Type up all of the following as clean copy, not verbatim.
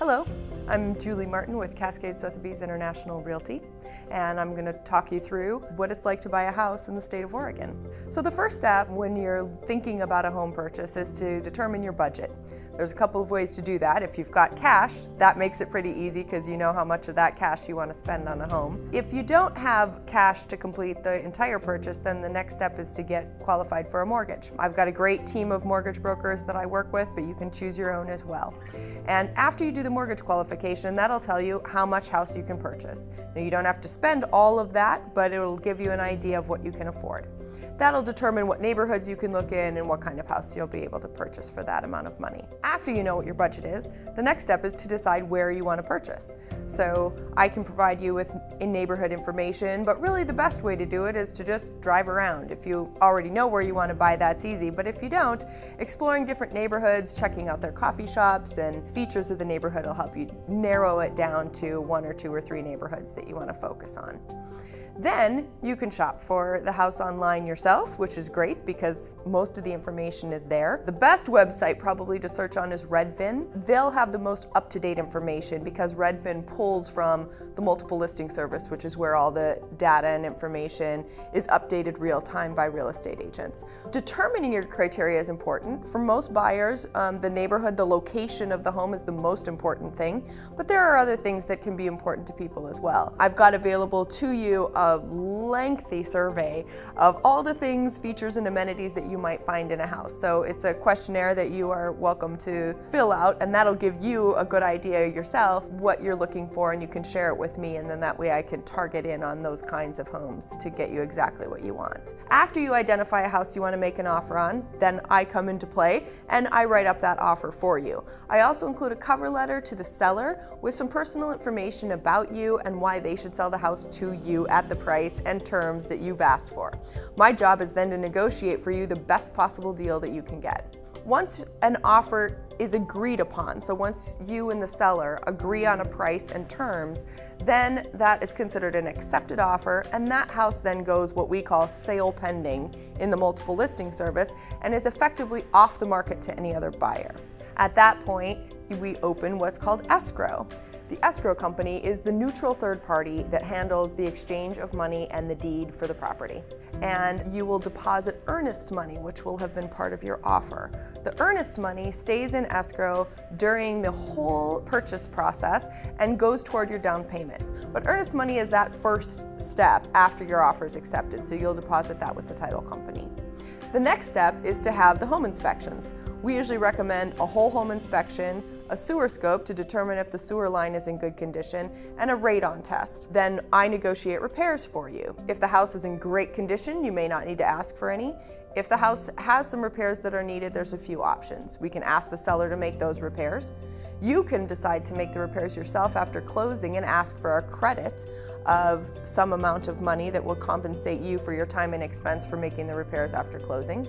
Hello, I'm Julie Martin with Cascade Sotheby's International Realty, and I'm going to talk you through what it's like to buy a house in the state of Oregon. So the first step when you're thinking about a home purchase is to determine your budget. There's a couple of ways to do that. If you've got cash, that makes it pretty easy because you know how much of that cash you want to spend on a home. If you don't have cash to complete the entire purchase, then the next step is to get qualified for a mortgage. I've got a great team of mortgage brokers that I work with, but you can choose your own as well. And after you do the mortgage qualification, that'll tell you how much house you can purchase. Now, you don't have to spend all of that, but it'll give you an idea of what you can afford. That'll determine what neighborhoods you can look in and what kind of house you'll be able to purchase for that amount of money. After you know what your budget is, the next step is to decide where you want to purchase. So I can provide you with in-neighborhood information, but really the best way to do it is to just drive around. If you already know where you want to buy, that's easy, but if you don't, exploring different neighborhoods, checking out their coffee shops and features of the neighborhood will help you narrow it down to 1 or 2 or 3 neighborhoods that you want to focus on. Then you can shop for the house online yourself, which is great because most of the information is there. The best website probably to search on is Redfin. They'll have the most up-to-date information because Redfin pulls from the multiple listing service, which is where all the data and information is updated real time by real estate agents. Determining your criteria is important. For most buyers, the neighborhood, the location of the home is the most important thing, but there are other things that can be important to people as well. I've got available to you a lengthy survey of all the things, features, and amenities that you might find in a house. So it's a questionnaire that you are welcome to fill out, and that'll give you a good idea yourself what you're looking for, and you can share it with me, and then that way I can target in on those kinds of homes to get you exactly what you want. After you identify a house you want to make an offer on, then I come into play and I write up that offer for you. I also include a cover letter to the seller with some personal information about you and why they should sell the house to you at the price and terms that you've asked for. My job is then to negotiate for you the best possible deal that you can get. Once an offer is agreed upon, so once you and the seller agree on a price and terms, then that is considered an accepted offer, and that house then goes what we call sale pending in the multiple listing service and is effectively off the market to any other buyer. At that point, we open what's called escrow. The escrow company is the neutral third party that handles the exchange of money and the deed for the property. And you will deposit earnest money, which will have been part of your offer. The earnest money stays in escrow during the whole purchase process and goes toward your down payment. But earnest money is that first step after your offer is accepted, so you'll deposit that with the title company. The next step is to have the home inspections. We usually recommend a whole home inspection, a sewer scope to determine if the sewer line is in good condition, and a radon test. Then I negotiate repairs for you. If the house is in great condition, you may not need to ask for any. If the house has some repairs that are needed, there's a few options. We can ask the seller to make those repairs. You can decide to make the repairs yourself after closing and ask for a credit of some amount of money that will compensate you for your time and expense for making the repairs after closing.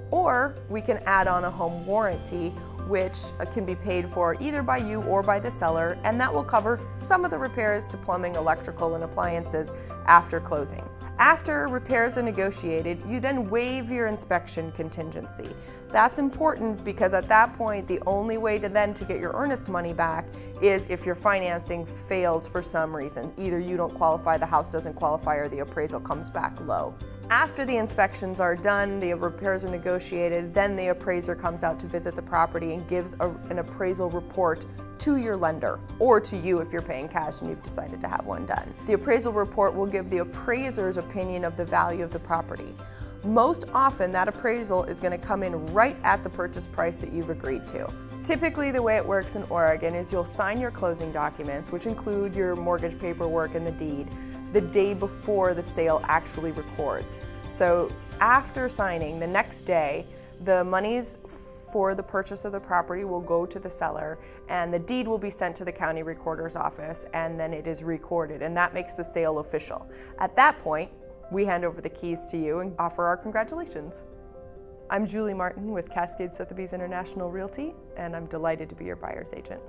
Or we can add on a home warranty, which can be paid for either by you or by the seller, and that will cover some of the repairs to plumbing, electrical, and appliances after closing. After repairs are negotiated, you then waive your inspection contingency. That's important because at that point, the only way to get your earnest money back is if your financing fails for some reason. Either you don't qualify, the house doesn't qualify, or the appraisal comes back low. After the inspections are done, the repairs are negotiated, then the appraiser comes out to visit the property and gives an appraisal report to your lender, or to you if you're paying cash and you've decided to have one done. The appraisal report will give the appraiser's opinion of the value of the property. Most often, that appraisal is going to come in right at the purchase price that you've agreed to. Typically, the way it works in Oregon is you'll sign your closing documents, which include your mortgage paperwork and the deed, the day before the sale actually records. So after signing, the next day, the monies for the purchase of the property will go to the seller, and the deed will be sent to the county recorder's office, and then it is recorded, and that makes the sale official. At that point, we hand over the keys to you and offer our congratulations. I'm Julie Martin with Cascade Sotheby's International Realty, and I'm delighted to be your buyer's agent.